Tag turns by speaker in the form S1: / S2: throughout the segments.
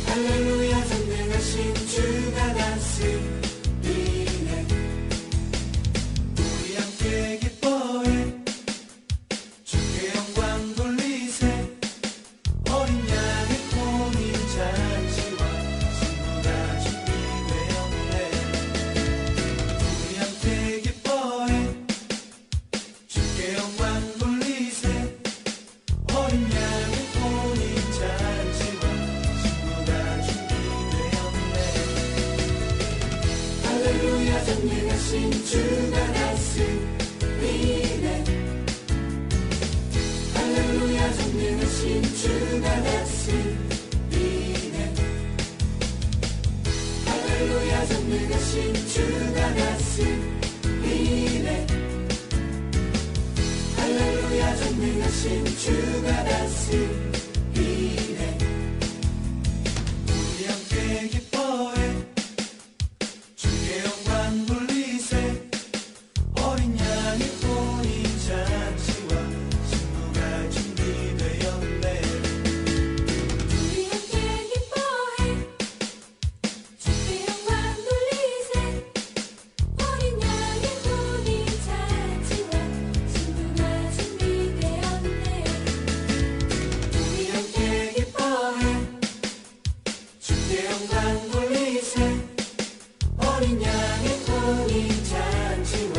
S1: 할렐루야 전능하신 주가 다스리네. 우리 함께 기뻐해 주께 영광 돌리세. 어린 양의 혼인 잔치와 신부가 준비되었네. 우리 함께 기뻐해 주께 영광 돌리세. 어린 양의 혼인 잔치와 신부가 준비되었네. 할렐루야 전능하신 주가 다스리네. 할렐루야 전능하신 주가 다스리네. 할렐루야 전능하신 주가 다스리네. 할렐루야 전능하신 주가 다스리네. 우리 함께 기뻐해 주께 영광 돌리세. 어린 양의 혼인 잔치와 신부가 준비되었네.
S2: 우리 함께 기뻐해 주께 영광 돌리세. 어린 양의 혼인 잔치와 신부가 준비되었네.
S1: 우리 함께 기뻐해 주께 영광 돌리세. 어린 양의 혼인 잔치와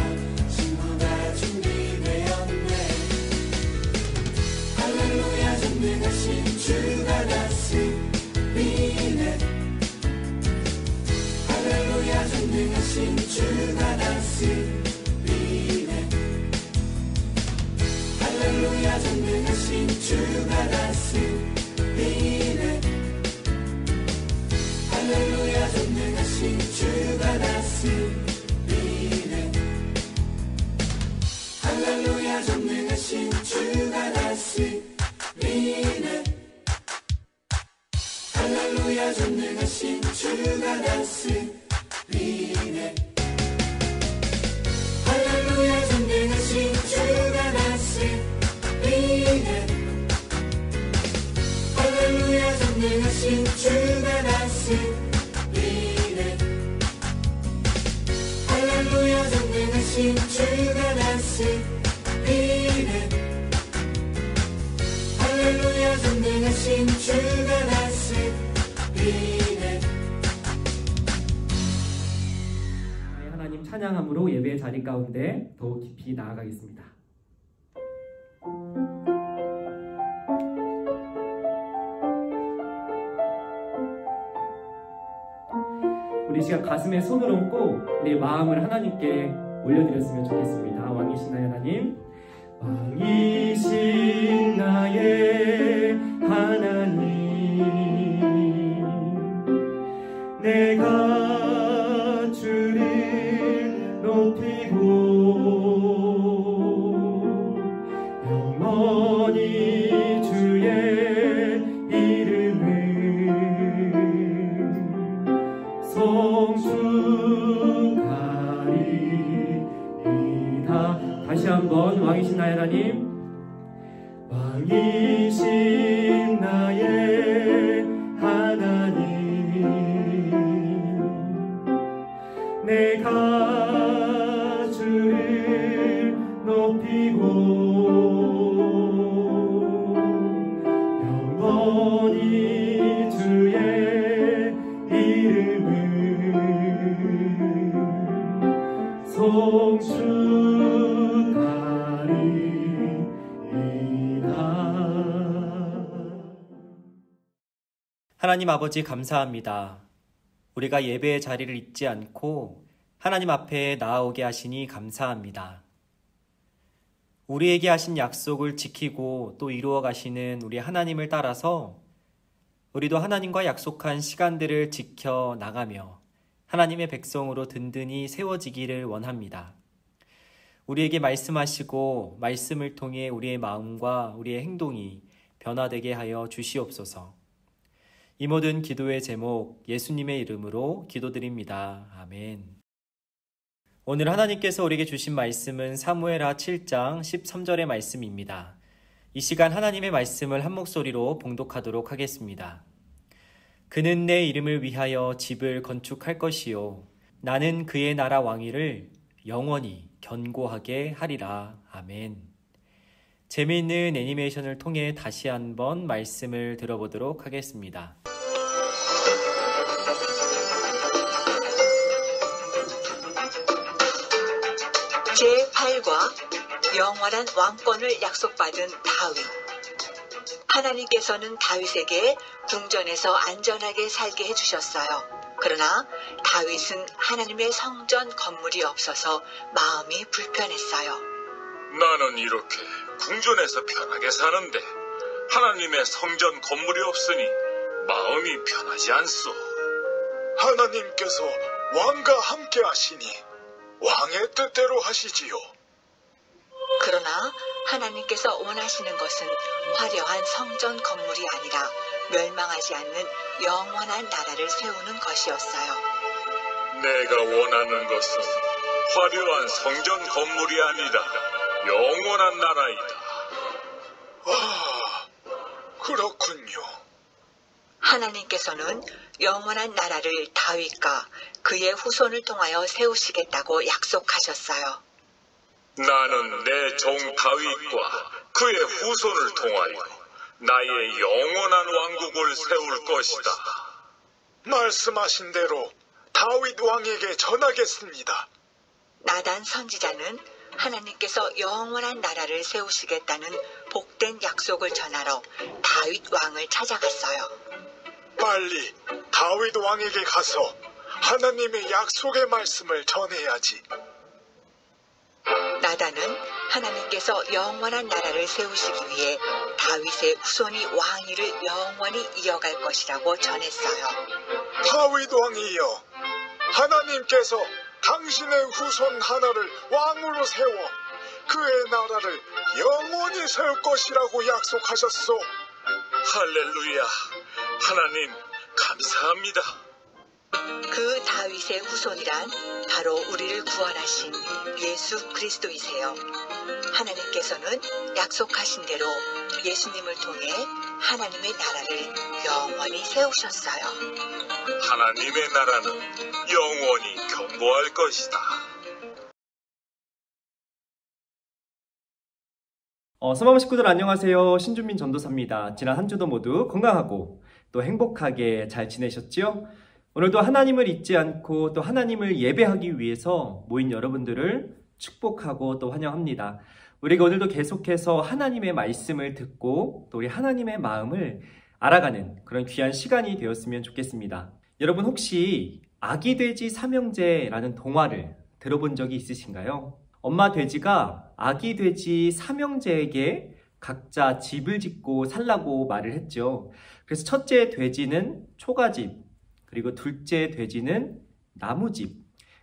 S1: 신부가 준비되었네. 할렐루야 전능하신 주가 다스리네. 할렐루야 전능하신 주가 다스리네. 할렐루야 전능하신 주가 다스리네. 할렐루야 전능하신 주가 다스리네. 할렐루야 전능하신 주가 다스리네. 할렐루야 전능하신 주가 다스리네. 할렐루야 전능하신 주가 다스리네. 할렐루야 전능하신 주가 다스리네. 할렐루야 전능하신 주가 다스리네. 할렐루야 전능하신 주가 다스리네.
S3: 하나님 찬양함으로 예배의 자리 가운데 더욱 깊이 나아가겠습니다. 우리 시간 가슴에 손을 얹고 우리의 마음을 하나님께 올려드렸으면 좋겠습니다. 왕이신 나의 하나님, 왕이신 나의 하나님, 내가 주를 높이고 영원히 주의 이름을 성축하리이다. 다시 한번 왕이신 나의 하나님, 왕이신 나의 하나님, 내가 주를 높이고 영원히 주의 이름을 성축하리이다.
S4: 하나님 아버지 감사합니다. 우리가 예배의 자리를 잊지 않고 하나님 앞에 나아오게 하시니 감사합니다. 우리에게 하신 약속을 지키고 또 이루어 가시는 우리 하나님을 따라서 우리도 하나님과 약속한 시간들을 지켜 나가며 하나님의 백성으로 든든히 세워지기를 원합니다. 우리에게 말씀하시고 말씀을 통해 우리의 마음과 우리의 행동이 변화되게 하여 주시옵소서. 이 모든 기도의 제목 예수님의 이름으로 기도드립니다. 아멘. 오늘 하나님께서 우리에게 주신 말씀은 사무엘하 7장 13절의 말씀입니다. 이 시간 하나님의 말씀을 한 목소리로 봉독하도록 하겠습니다. 그는 내 이름을 위하여 집을 건축할 것이요 나는 그의 나라 왕위를 영원히 견고하게 하리라. 아멘. 재미있는 애니메이션을 통해 다시 한번 말씀을 들어보도록 하겠습니다.
S5: 제8과 영원한 왕권을 약속받은 다윗. 하나님께서는 다윗에게 궁전에서 안전하게 살게 해주셨어요. 그러나 다윗은 하나님의 성전 건물이 없어서 마음이 불편했어요.
S6: 나는 이렇게 궁전에서 편하게 사는데 하나님의 성전 건물이 없으니 마음이 편하지 않소.
S7: 하나님께서 왕과 함께 하시니 왕의 뜻대로 하시지요.
S5: 그러나 하나님께서 원하시는 것은 화려한 성전 건물이 아니라 멸망하지 않는 영원한 나라를 세우는 것이었어요.
S6: 내가 원하는 것은 화려한 성전 건물이 아니라 영원한 나라이다.
S7: 아, 그렇군요.
S5: 하나님께서는 영원한 나라를 다윗과 그의 후손을 통하여 세우시겠다고 약속하셨어요.
S6: 나는 내 종 다윗과 그의 후손을 통하여 나의 영원한 왕국을 세울 것이다.
S7: 말씀하신 대로 다윗 왕에게 전하겠습니다.
S5: 나단 선지자는 하나님께서 영원한 나라를 세우시겠다는 복된 약속을 전하러 다윗 왕을 찾아갔어요.
S7: 빨리 다윗 왕에게 가서 하나님의 약속의 말씀을 전해야지.
S5: 나단은 하나님께서 영원한 나라를 세우시기 위해 다윗의 후손이 왕위를 영원히 이어갈 것이라고 전했어요.
S7: 다윗 왕이여, 하나님께서 당신의 후손 하나를 왕으로 세워 그의 나라를 영원히 세울 것이라고 약속하셨소.
S6: 할렐루야. 하나님 감사합니다.
S5: 그 다윗의 후손이란 바로 우리를 구원하신 예수 그리스도이세요. 하나님께서는 약속하신 대로 예수님을 통해 하나님의 나라를 영원히 세우셨어요.
S6: 하나님의 나라는 영원히 견고할 것이다.
S3: 서마무 식구들 안녕하세요. 신준민 전도사입니다. 지난 한 주도 모두 건강하고 또 행복하게 잘 지내셨지요? 오늘도 하나님을 잊지 않고 또 하나님을 예배하기 위해서 모인 여러분들을 축복하고 또 환영합니다. 우리가 오늘도 계속해서 하나님의 말씀을 듣고 또 우리 하나님의 마음을 알아가는 그런 귀한 시간이 되었으면 좋겠습니다. 여러분 혹시 아기 돼지 삼형제라는 동화를 들어본 적이 있으신가요? 엄마 돼지가 아기 돼지 삼형제에게 각자 집을 짓고 살라고 말을 했죠. 그래서 첫째 돼지는 초가집, 그리고 둘째 돼지는 나무집,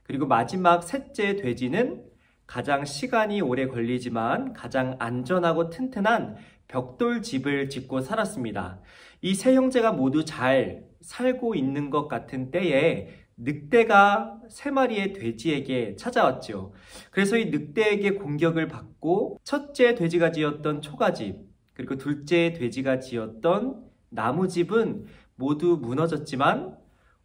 S3: 그리고 마지막 셋째 돼지는 가장 시간이 오래 걸리지만 가장 안전하고 튼튼한 벽돌집을 짓고 살았습니다. 이 세 형제가 모두 잘 살고 있는 것 같은 때에 늑대가 세 마리의 돼지에게 찾아왔죠. 그래서 이 늑대에게 공격을 받고 첫째 돼지가 지었던 초가집, 그리고 둘째 돼지가 지었던 나무집은 모두 무너졌지만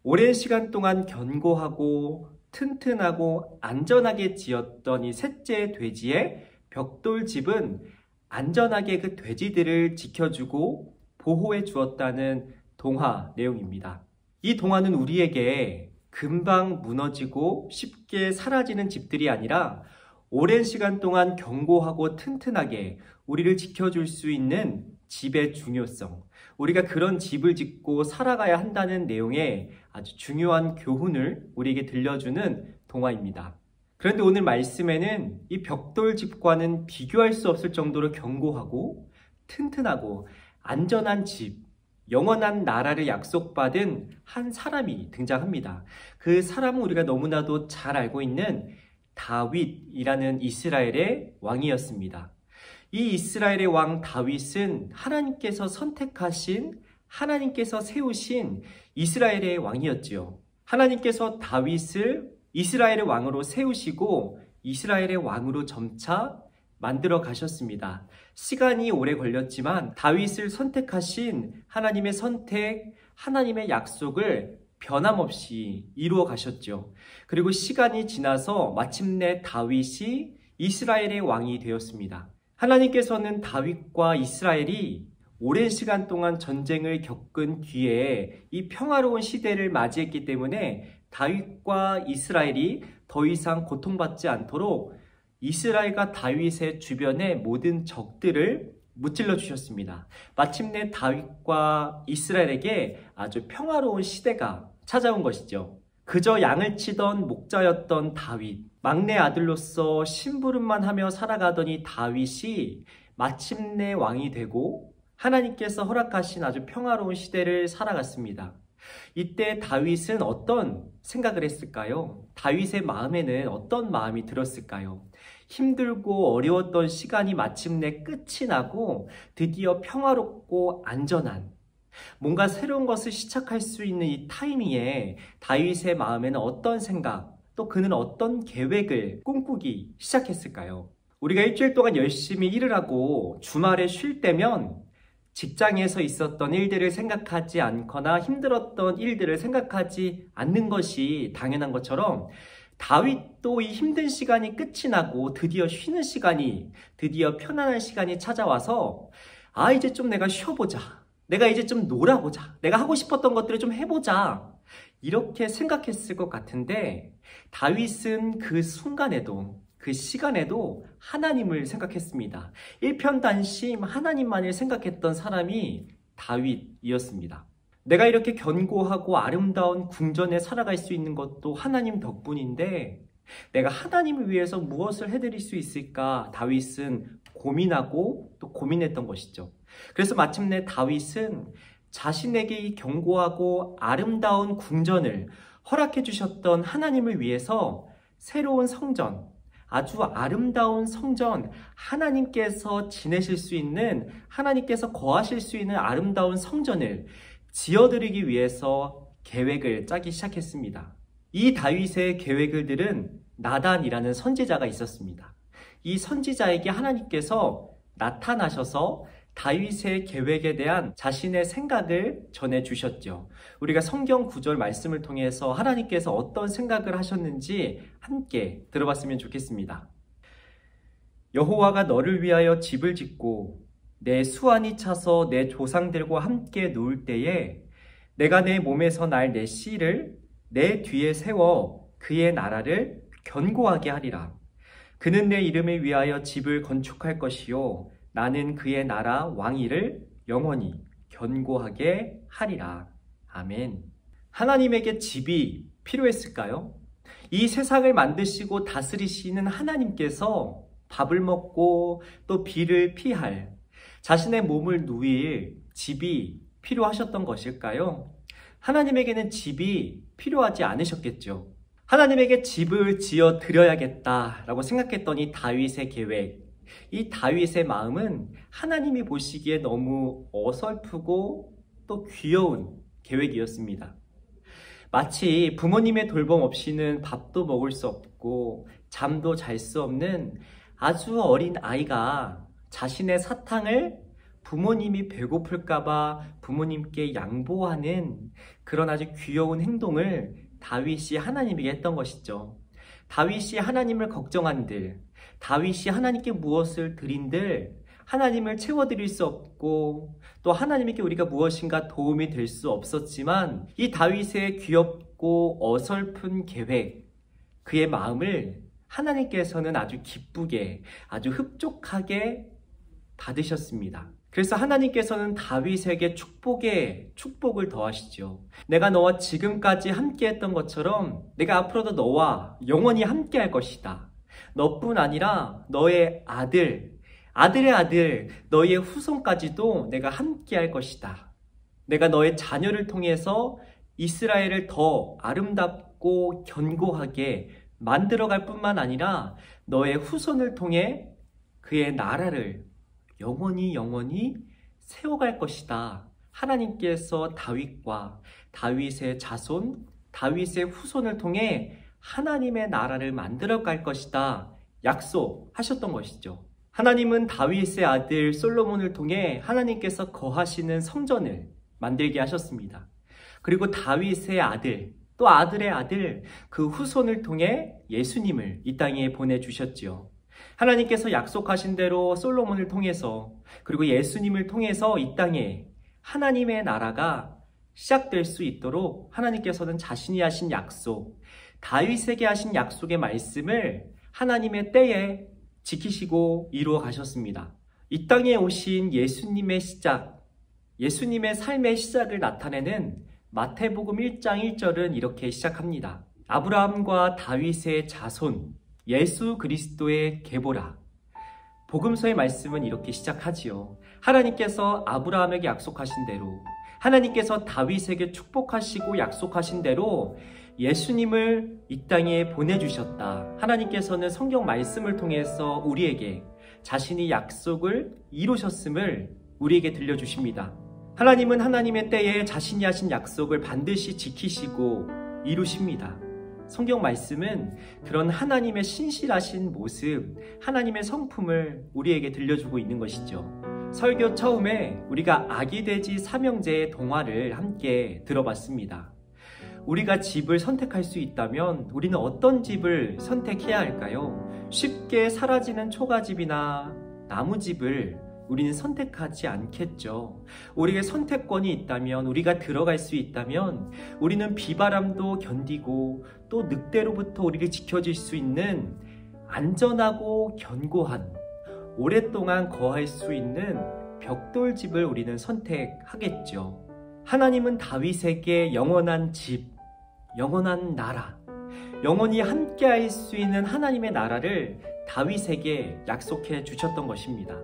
S3: 오랜 시간 동안 견고하고 튼튼하고 안전하게 지었던 이 셋째 돼지의 벽돌집은 안전하게 그 돼지들을 지켜주고 보호해 주었다는 동화 내용입니다. 이 동화는 우리에게 금방 무너지고 쉽게 사라지는 집들이 아니라 오랜 시간 동안 견고하고 튼튼하게 우리를 지켜줄 수 있는 집의 중요성, 우리가 그런 집을 짓고 살아가야 한다는 내용의 아주 중요한 교훈을 우리에게 들려주는 동화입니다. 그런데 오늘 말씀에는 이 벽돌집과는 비교할 수 없을 정도로 견고하고 튼튼하고 안전한 집, 영원한 나라를 약속받은 한 사람이 등장합니다. 그 사람은 우리가 너무나도 잘 알고 있는 다윗이라는 이스라엘의 왕이었습니다. 이 이스라엘의 왕 다윗은 하나님께서 선택하신, 하나님께서 세우신 이스라엘의 왕이었지요. 하나님께서 다윗을 이스라엘의 왕으로 세우시고 이스라엘의 왕으로 점차 만들어 가셨습니다. 시간이 오래 걸렸지만 다윗을 선택하신 하나님의 선택, 하나님의 약속을 변함없이 이루어 가셨죠. 그리고 시간이 지나서 마침내 다윗이 이스라엘의 왕이 되었습니다. 하나님께서는 다윗과 이스라엘이 오랜 시간 동안 전쟁을 겪은 뒤에 이 평화로운 시대를 맞이했기 때문에 다윗과 이스라엘이 더 이상 고통받지 않도록 이스라엘과 다윗의 주변의 모든 적들을 무찔러 주셨습니다. 마침내 다윗과 이스라엘에게 아주 평화로운 시대가 찾아온 것이죠. 그저 양을 치던 목자였던 다윗, 막내 아들로서 심부름만 하며 살아가더니 다윗이 마침내 왕이 되고 하나님께서 허락하신 아주 평화로운 시대를 살아갔습니다. 이때 다윗은 어떤 생각을 했을까요? 다윗의 마음에는 어떤 마음이 들었을까요? 힘들고 어려웠던 시간이 마침내 끝이 나고 드디어 평화롭고 안전한 뭔가 새로운 것을 시작할 수 있는 이 타이밍에 다윗의 마음에는 어떤 생각, 또 그는 어떤 계획을 꿈꾸기 시작했을까요? 우리가 일주일 동안 열심히 일을 하고 주말에 쉴 때면 직장에서 있었던 일들을 생각하지 않거나 힘들었던 일들을 생각하지 않는 것이 당연한 것처럼 다윗도 이 힘든 시간이 끝이 나고 드디어 쉬는 시간이, 드디어 편안한 시간이 찾아와서 이제 좀 내가 쉬어보자. 내가 이제 좀 놀아보자. 내가 하고 싶었던 것들을 좀 해보자. 이렇게 생각했을 것 같은데 다윗은 그 순간에도 그 시간에도 하나님을 생각했습니다. 일편단심 하나님만을 생각했던 사람이 다윗이었습니다. 내가 이렇게 견고하고 아름다운 궁전에 살아갈 수 있는 것도 하나님 덕분인데 내가 하나님을 위해서 무엇을 해드릴 수 있을까 다윗은 고민하고 또 고민했던 것이죠. 그래서 마침내 다윗은 자신에게 이 견고하고 아름다운 궁전을 허락해 주셨던 하나님을 위해서 새로운 성전, 아주 아름다운 성전, 하나님께서 지내실 수 있는, 하나님께서 거하실 수 있는 아름다운 성전을 지어드리기 위해서 계획을 짜기 시작했습니다. 이 다윗의 계획을 들은 나단이라는 선지자가 있었습니다. 이 선지자에게 하나님께서 나타나셔서 다윗의 계획에 대한 자신의 생각을 전해주셨죠. 우리가 성경 구절 말씀을 통해서 하나님께서 어떤 생각을 하셨는지 함께 들어봤으면 좋겠습니다. 여호와가 너를 위하여 집을 짓고 내 수완이 차서 내 조상들과 함께 누울 때에 내가 내 몸에서 날 내 씨를 내 뒤에 세워 그의 나라를 견고하게 하리라. 그는 내 이름을 위하여 집을 건축할 것이요 나는 그의 나라 왕위를 영원히 견고하게 하리라. 아멘. 하나님에게 집이 필요했을까요? 이 세상을 만드시고 다스리시는 하나님께서 밥을 먹고 또 비를 피할 자신의 몸을 누일 집이 필요하셨던 것일까요? 하나님에게는 집이 필요하지 않으셨겠죠. 하나님에게 집을 지어 드려야겠다라고 생각했던 이 다윗의 계획, 이 다윗의 마음은 하나님이 보시기에 너무 어설프고 또 귀여운 계획이었습니다. 마치 부모님의 돌봄 없이는 밥도 먹을 수 없고 잠도 잘 수 없는 아주 어린 아이가 자신의 사탕을 부모님이 배고플까봐 부모님께 양보하는 그런 아주 귀여운 행동을 다윗이 하나님에게 했던 것이죠. 다윗이 하나님을 걱정한들, 다윗이 하나님께 무엇을 드린들 하나님을 채워드릴 수 없고 또 하나님에게 우리가 무엇인가 도움이 될 수 없었지만 이 다윗의 귀엽고 어설픈 계획, 그의 마음을 하나님께서는 아주 기쁘게, 아주 흡족하게 받으셨습니다. 그래서 하나님께서는 다윗에게 축복을 더하시죠. 내가 너와 지금까지 함께했던 것처럼 내가 앞으로도 너와 영원히 함께할 것이다. 너뿐 아니라 너의 아들의 아들, 너의 후손까지도 내가 함께할 것이다. 내가 너의 자녀를 통해서 이스라엘을 더 아름답고 견고하게 만들어갈 뿐만 아니라 너의 후손을 통해 그의 나라를 영원히 세워갈 것이다. 하나님께서 다윗과 다윗의 자손, 다윗의 후손을 통해 하나님의 나라를 만들어갈 것이다. 약속하셨던 것이죠. 하나님은 다윗의 아들 솔로몬을 통해 하나님께서 거하시는 성전을 만들게 하셨습니다. 그리고 다윗의 아들, 또 아들의 아들, 그 후손을 통해 예수님을 이 땅에 보내주셨지요. 하나님께서 약속하신 대로 솔로몬을 통해서, 그리고 예수님을 통해서 이 땅에 하나님의 나라가 시작될 수 있도록 하나님께서는 자신이 하신 약속, 다윗에게 하신 약속의 말씀을 하나님의 때에 지키시고 이루어 가셨습니다. 이 땅에 오신 예수님의 시작, 예수님의 삶의 시작을 나타내는 마태복음 1장 1절은 이렇게 시작합니다. 아브라함과 다윗의 자손, 예수 그리스도의 계보라. 복음서의 말씀은 이렇게 시작하지요. 하나님께서 아브라함에게 약속하신 대로, 하나님께서 다윗에게 축복하시고 약속하신 대로 예수님을 이 땅에 보내주셨다. 하나님께서는 성경 말씀을 통해서 우리에게 자신이 약속을 이루셨음을 우리에게 들려주십니다. 하나님은 하나님의 때에 자신이 하신 약속을 반드시 지키시고 이루십니다. 성경 말씀은 그런 하나님의 신실하신 모습, 하나님의 성품을 우리에게 들려주고 있는 것이죠. 설교 처음에 우리가 아기돼지 삼형제의 동화를 함께 들어봤습니다. 우리가 집을 선택할 수 있다면 우리는 어떤 집을 선택해야 할까요? 쉽게 사라지는 초가집이나 나무집을 우리는 선택하지 않겠죠. 우리에게 선택권이 있다면, 우리가 들어갈 수 있다면 우리는 비바람도 견디고 또 늑대로부터 우리를 지켜줄 수 있는 안전하고 견고한, 오랫동안 거할 수 있는 벽돌집을 우리는 선택하겠죠. 하나님은 다윗에게 영원한 집, 영원한 나라, 영원히 함께할 수 있는 하나님의 나라를 다윗에게 약속해 주셨던 것입니다.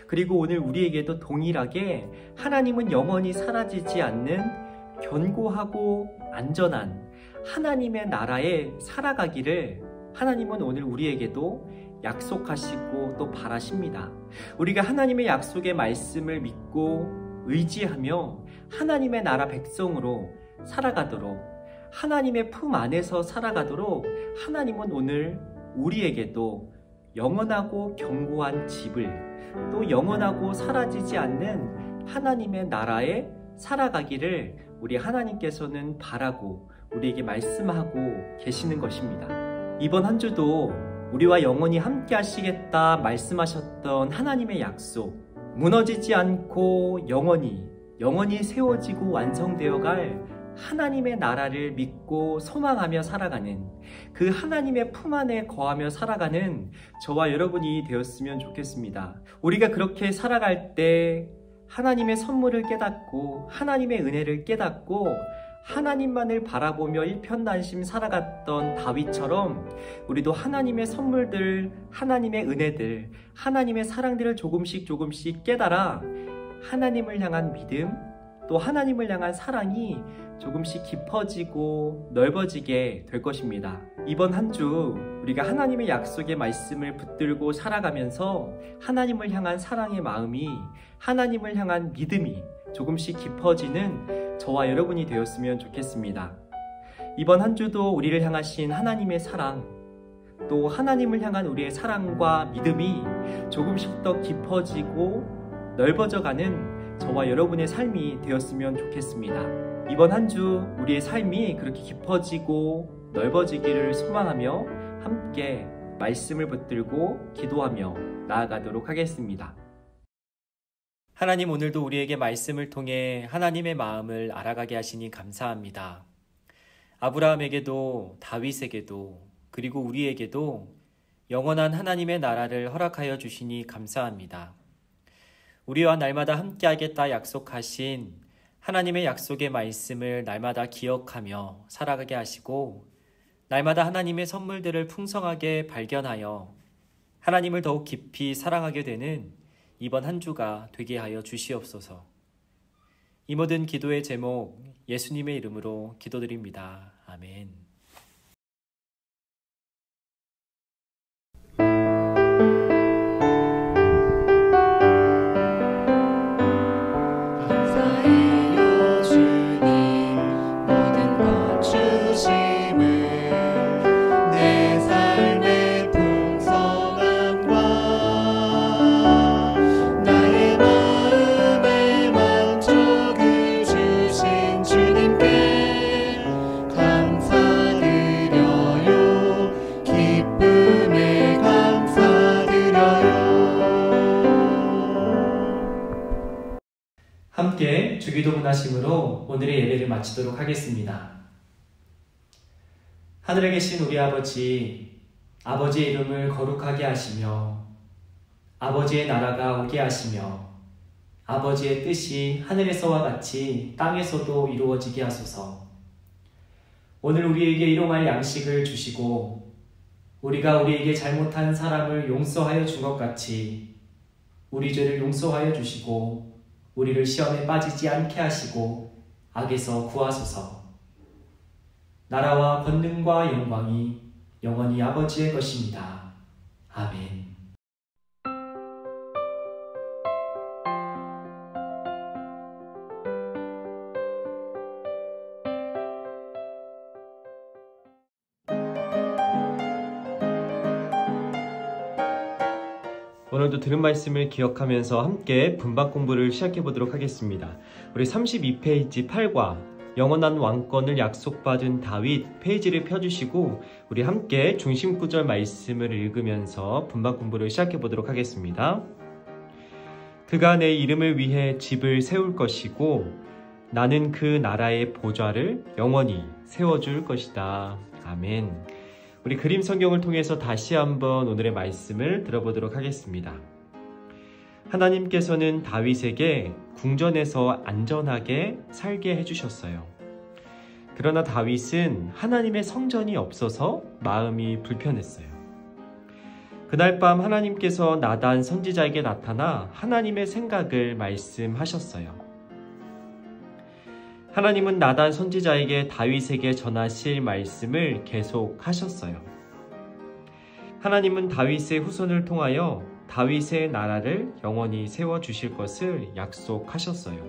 S3: 그리고 오늘 우리에게도 동일하게 하나님은 영원히 사라지지 않는 견고하고 안전한 하나님의 나라에 살아가기를 하나님은 오늘 우리에게도 약속하시고 또 바라십니다. 우리가 하나님의 약속의 말씀을 믿고 의지하며 하나님의 나라 백성으로 살아가도록, 하나님의 품 안에서 살아가도록 하나님은 오늘 우리에게도 영원하고 견고한 집을, 또 영원하고 사라지지 않는 하나님의 나라에 살아가기를 우리 하나님께서는 바라고 우리에게 말씀하고 계시는 것입니다. 이번 한 주도 우리와 영원히 함께 하시겠다 말씀하셨던 하나님의 약속, 무너지지 않고 영원히 세워지고 완성되어 갈 하나님의 나라를 믿고 소망하며 살아가는, 그 하나님의 품 안에 거하며 살아가는 저와 여러분이 되었으면 좋겠습니다. 우리가 그렇게 살아갈 때 하나님의 선물을 깨닫고 하나님의 은혜를 깨닫고 하나님만을 바라보며 일편단심 살아갔던 다윗처럼 우리도 하나님의 선물들, 하나님의 은혜들, 하나님의 사랑들을 조금씩 깨달아 하나님을 향한 믿음, 또 하나님을 향한 사랑이 조금씩 깊어지고 넓어지게 될 것입니다. 이번 한 주 우리가 하나님의 약속의 말씀을 붙들고 살아가면서 하나님을 향한 사랑의 마음이, 하나님을 향한 믿음이 조금씩 깊어지는 저와 여러분이 되었으면 좋겠습니다. 이번 한 주도 우리를 향하신 하나님의 사랑, 또 하나님을 향한 우리의 사랑과 믿음이 조금씩 더 깊어지고 넓어져가는 저와 여러분의 삶이 되었으면 좋겠습니다. 이번 한 주 우리의 삶이 그렇게 깊어지고 넓어지기를 소망하며 함께 말씀을 붙들고 기도하며 나아가도록 하겠습니다.
S4: 하나님, 오늘도 우리에게 말씀을 통해 하나님의 마음을 알아가게 하시니 감사합니다. 아브라함에게도 다윗에게도 그리고 우리에게도 영원한 하나님의 나라를 허락하여 주시니 감사합니다. 우리와 날마다 함께하겠다 약속하신 하나님의 약속의 말씀을 날마다 기억하며 살아가게 하시고, 날마다 하나님의 선물들을 풍성하게 발견하여 하나님을 더욱 깊이 사랑하게 되는 이번 한 주가 되게 하여 주시옵소서. 이 모든 기도의 제목 예수님의 이름으로 기도드립니다. 아멘.
S1: 내 삶의 풍성함과
S4: 함께 주기도문 하심으로 오늘의 예배를 마치도록 하겠습니다. 하늘에 계신 우리 아버지, 아버지의 이름을 거룩하게 하시며 아버지의 나라가 오게 하시며 아버지의 뜻이 하늘에서와 같이 땅에서도 이루어지게 하소서. 오늘 우리에게 일용할 양식을 주시고 우리가 우리에게 잘못한 사람을 용서하여 준 것 같이 우리 죄를 용서하여 주시고 우리를 시험에 빠지지 않게 하시고 악에서 구하소서. 나라와 권능과 영광이 영원히 아버지의 것입니다. 아멘.
S3: 오늘도 들은 말씀을 기억하면서 함께 분박 공부를 시작해 보도록 하겠습니다. 우리 32페이지 8과 영원한 왕권을 약속받은 다윗 페이지를 펴주시고 우리 함께 중심 구절 말씀을 읽으면서 분박 공부를 시작해 보도록 하겠습니다. 그가 내 이름을 위해 집을 세울 것이고 나는 그 나라의 보좌를 영원히 세워줄 것이다. 아멘. 우리 그림 성경을 통해서 다시 한번 오늘의 말씀을 들어보도록 하겠습니다. 하나님께서는 다윗에게 궁전에서 안전하게 살게 해주셨어요. 그러나 다윗은 하나님의 성전이 없어서 마음이 불편했어요. 그날 밤 하나님께서 나단 선지자에게 나타나 하나님의 생각을 말씀하셨어요. 하나님은 나단 선지자에게 다윗에게 전하실 말씀을 계속하셨어요. 하나님은 다윗의 후손을 통하여 다윗의 나라를 영원히 세워주실 것을 약속하셨어요.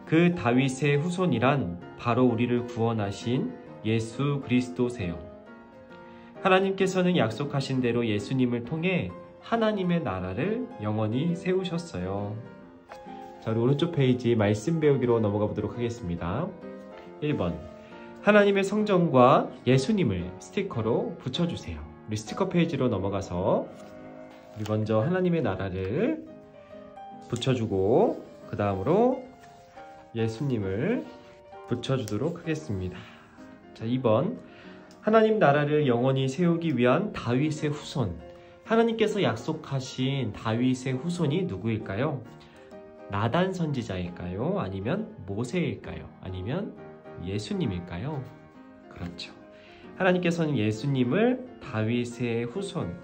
S3: 그 다윗의 후손이란 바로 우리를 구원하신 예수 그리스도세요. 하나님께서는 약속하신 대로 예수님을 통해 하나님의 나라를 영원히 세우셨어요. 자, 우리 오른쪽 페이지 말씀 배우기로 넘어가 보도록 하겠습니다. 1번, 하나님의 성전과 예수님을 스티커로 붙여주세요. 우리 스티커 페이지로 넘어가서 우리 먼저 하나님의 나라를 붙여주고 그 다음으로 예수님을 붙여주도록 하겠습니다. 자, 2번, 하나님 나라를 영원히 세우기 위한 다윗의 후손. 하나님께서 약속하신 다윗의 후손이 누구일까요? 나단 선지자일까요? 아니면 모세일까요? 아니면 예수님일까요? 그렇죠. 하나님께서는 예수님을 다윗의 후손,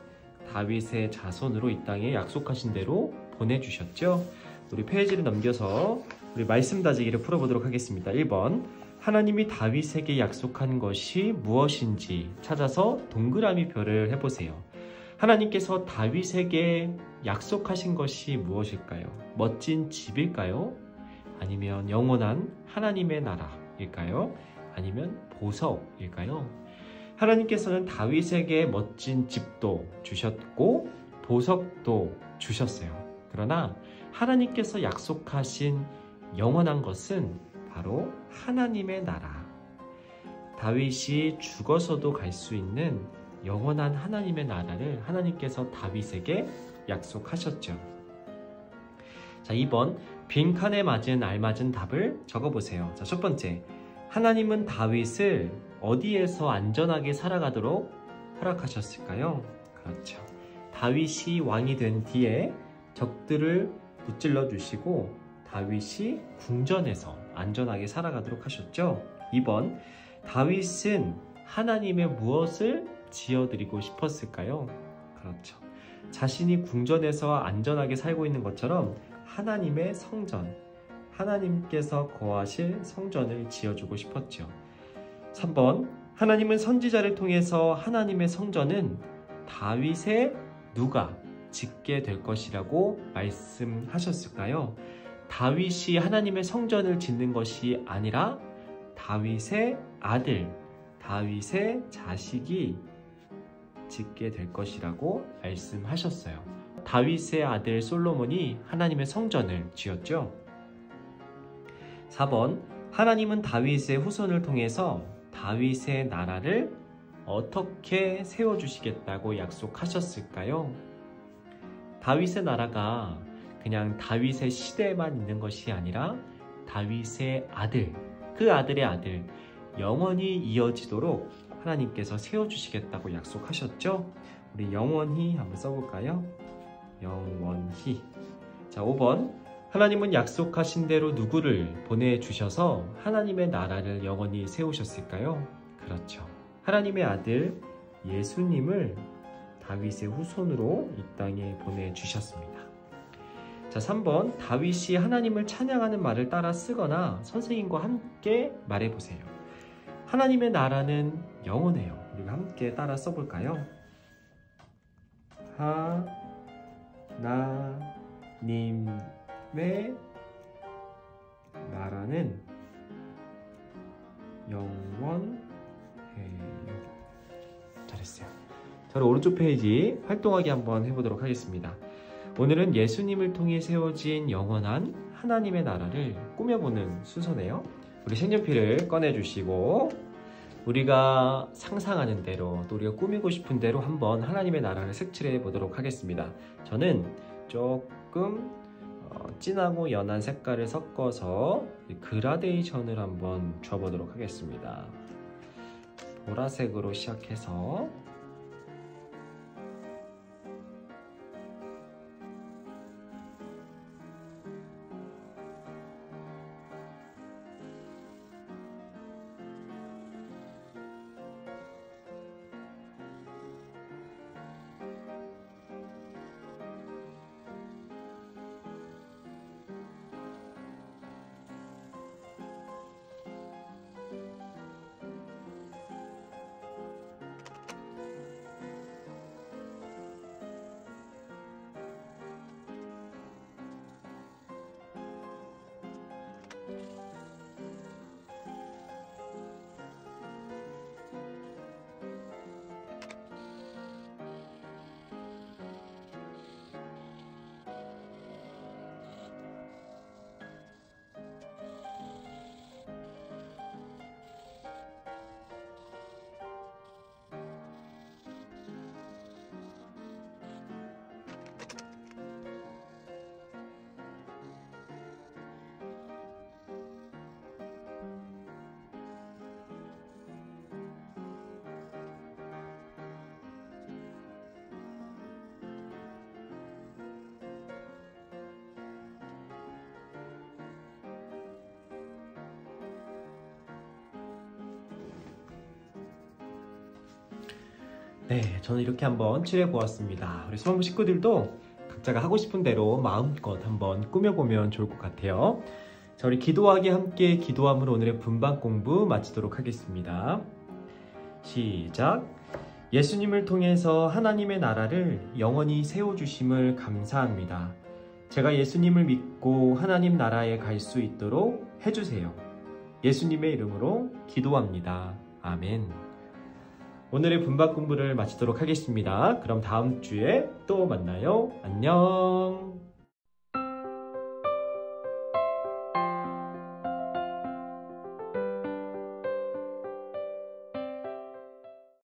S3: 다윗의 자손으로 이 땅에 약속하신 대로 보내주셨죠. 우리 페이지를 넘겨서 우리 말씀 다지기를 풀어보도록 하겠습니다. 1번, 하나님이 다윗에게 약속한 것이 무엇인지 찾아서 동그라미 표를 해보세요. 하나님께서 다윗에게 약속하신 것이 무엇일까요? 멋진 집일까요? 아니면 영원한 하나님의 나라일까요? 아니면 보석일까요? 하나님께서는 다윗에게 멋진 집도 주셨고 보석도 주셨어요. 그러나 하나님께서 약속하신 영원한 것은 바로 하나님의 나라. 다윗이 죽어서도 갈 수 있는 영원한 하나님의 나라를 하나님께서 다윗에게 약속하셨죠. 자, 2번, 빈칸에 맞은 알맞은 답을 적어보세요. 자, 첫 번째, 하나님은 다윗을 어디에서 안전하게 살아가도록 허락하셨을까요? 그렇죠. 다윗이 왕이 된 뒤에 적들을 무찔러 주시고 다윗이 궁전에서 안전하게 살아가도록 하셨죠. 2번, 다윗은 하나님의 무엇을 지어드리고 싶었을까요? 그렇죠. 자신이 궁전에서 안전하게 살고 있는 것처럼 하나님의 성전, 하나님께서 거하실 성전을 지어주고 싶었죠. 3번, 하나님은 선지자를 통해서 하나님의 성전은 다윗의 누가 짓게 될 것이라고 말씀하셨을까요? 다윗이 하나님의 성전을 짓는 것이 아니라 다윗의 아들, 다윗의 자식이 짓게 될 것이라고 말씀하셨어요. 다윗의 아들 솔로몬이 하나님의 성전을 지었죠. 4번, 하나님은 다윗의 후손을 통해서 다윗의 나라를 어떻게 세워주시겠다고 약속하셨을까요? 다윗의 나라가 그냥 다윗의 시대에만 있는 것이 아니라 다윗의 아들, 그 아들의 아들, 영원히 이어지도록 하나님께서 세워주시겠다고 약속하셨죠? 우리 영원히 한번 써볼까요? 영원히. 자, 5번. 하나님은 약속하신 대로 누구를 보내주셔서 하나님의 나라를 영원히 세우셨을까요? 그렇죠. 하나님의 아들 예수님을 다윗의 후손으로 이 땅에 보내주셨습니다. 자, 3번. 다윗이 하나님을 찬양하는 말을 따라 쓰거나 선생님과 함께 말해보세요. 하나님의 나라는 영원해요. 우리가 함께 따라 써볼까요? 하나님의 나라는 영원해요. 잘했어요. 자, 오른쪽 페이지 활동하기 한번 해보도록 하겠습니다. 오늘은 예수님을 통해 세워진 영원한 하나님의 나라를 꾸며보는 순서네요. 우리 색연필을 꺼내주시고 우리가 상상하는 대로 또 우리가 꾸미고 싶은 대로 한번 하나님의 나라를 색칠해 보도록 하겠습니다. 저는 조금 진하고 연한 색깔을 섞어서 그라데이션을 한번 줘보도록 하겠습니다. 보라색으로 시작해서 네, 저는 이렇게 한번 칠해 보았습니다. 우리 수험부 식구들도 각자가 하고 싶은 대로 마음껏 한번 꾸며보면 좋을 것 같아요. 자, 우리 기도하기 함께 기도함으로 오늘의 분반 공부 마치도록 하겠습니다. 시작. 예수님을 통해서 하나님의 나라를 영원히 세워주심을 감사합니다. 제가 예수님을 믿고 하나님 나라에 갈 수 있도록 해주세요. 예수님의 이름으로 기도합니다. 아멘. 오늘의 분반 공부를 마치도록 하겠습니다. 그럼 다음 주에 또 만나요. 안녕.